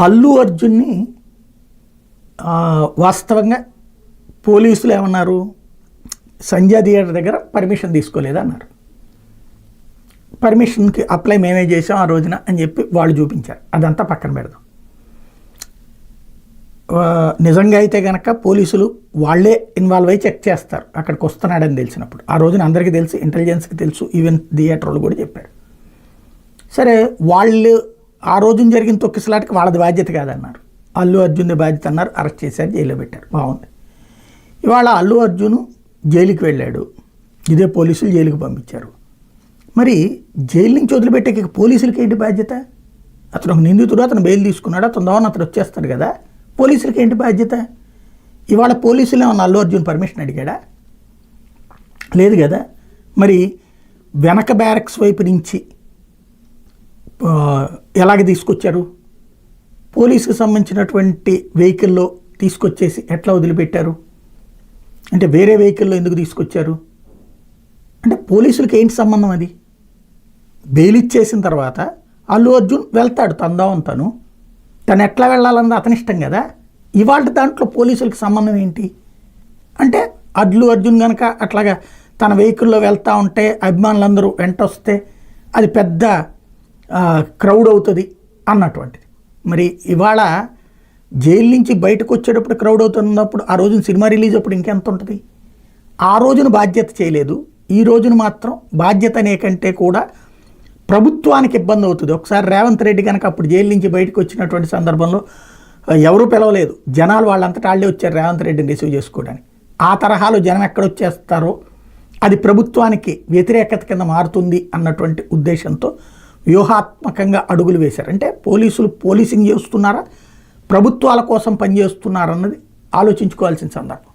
అల్లు అర్జున్ని వాస్తవంగా పోలీసులు ఏమన్నారు, సంజయ్ థియేటర్ దగ్గర పర్మిషన్ తీసుకోలేదన్నారు. పర్మిషన్కి అప్లై మేమే చేసాం ఆ రోజున అని చెప్పి వాళ్ళు చూపించారు. అదంతా పక్కన పెడదాం. నిజంగా అయితే కనుక పోలీసులు వాళ్ళే ఇన్వాల్వ్ అయ్యి చెక్ చేస్తారు అక్కడికి వస్తున్నాడని తెలిసినప్పుడు. ఆ రోజున అందరికీ తెలుసు, ఇంటెలిజెన్స్కి తెలుసు, ఈవెన్ థియేటర్ వాళ్ళు కూడా చెప్పారు. సరే, వాళ్ళు ఆ రోజున జరిగిన తొక్కిసలాటకి వాళ్ళది బాధ్యత కాదన్నారు, అల్లు అర్జున్ది బాధ్యత అన్నారు. అరెస్ట్ చేశారు, జైల్లో పెట్టారు. బాగుంది. ఇవాళ అల్లు అర్జున్ జైలుకి వెళ్ళాడు, ఇదే పోలీసులు జైలుకి పంపించారు. మరి జైలు నుంచి వదిలిపెట్టే పోలీసులకి ఏంటి బాధ్యత? అతను ఒక నిందితుడు, అతను బెయిల్ తీసుకున్నాడు, అతను దోవన అతను వచ్చేస్తాడు కదా, పోలీసులకి ఏంటి బాధ్యత? ఇవాళ పోలీసులు ఏమన్నా అల్లు అర్జున్ పర్మిషన్ అడిగాడా? లేదు కదా. మరి వెనక బ్యారక్స్ వైపు నుంచి ఎలాగ తీసుకొచ్చారు? పోలీసుకు సంబంధించినటువంటి వెహికల్లో తీసుకొచ్చేసి ఎట్లా వదిలిపెట్టారు? అంటే వేరే వెహికల్లో ఎందుకు తీసుకొచ్చారు? అంటే పోలీసులకి ఏంటి సంబంధం? అది బెయిల్ ఇచ్చేసిన తర్వాత అల్లు అర్జున్ వెళ్తాడు తందాం, తను ఎట్లా వెళ్ళాలన్నది అతని ఇష్టం కదా. ఇవాళ దాంట్లో పోలీసులకు సంబంధం ఏంటి? అంటే అల్లు అర్జున్ కనుక అట్లాగా తన వెహికల్లో వెళ్తూ ఉంటే అభిమానులందరూ వెంట వస్తే అది పెద్ద క్రౌడ్ అవుతుంది అన్నటువంటిది. మరి ఇవాళ జైలు నుంచి బయటకు వచ్చేటప్పుడు క్రౌడ్ అవుతున్నప్పుడు ఆ రోజున సినిమా రిలీజ్ అప్పుడు ఇంకెంత ఉంటుంది? ఆ రోజున బాధ్యత చేయలేదు, ఈ రోజున మాత్రం బాధ్యత అనే కంటే కూడా ప్రభుత్వానికి ఇబ్బంది అవుతుంది. ఒకసారి రేవంత్ రెడ్డి కనుక అప్పుడు జైలు నుంచి బయటకు వచ్చినటువంటి సందర్భంలో ఎవరూ పిలవలేదు, జనాలు వాళ్ళంతటా వాళ్ళే వచ్చారు రేవంత్ రెడ్డిని రిసీవ్ చేసుకోవడానికి. ఆ తరహాలో జనం ఎక్కడొచ్చేస్తారో అది ప్రభుత్వానికి వ్యతిరేకత కింద మారుతుంది అన్నటువంటి ఉద్దేశంతో వ్యూహాత్మకంగా అడుగులు వేశారు. అంటే పోలీసులు పోలీసింగ్ చేస్తున్నారా, ప్రభుత్వాల కోసం పనిచేస్తున్నారన్నది ఆలోచించుకోవాల్సిన సందర్భం.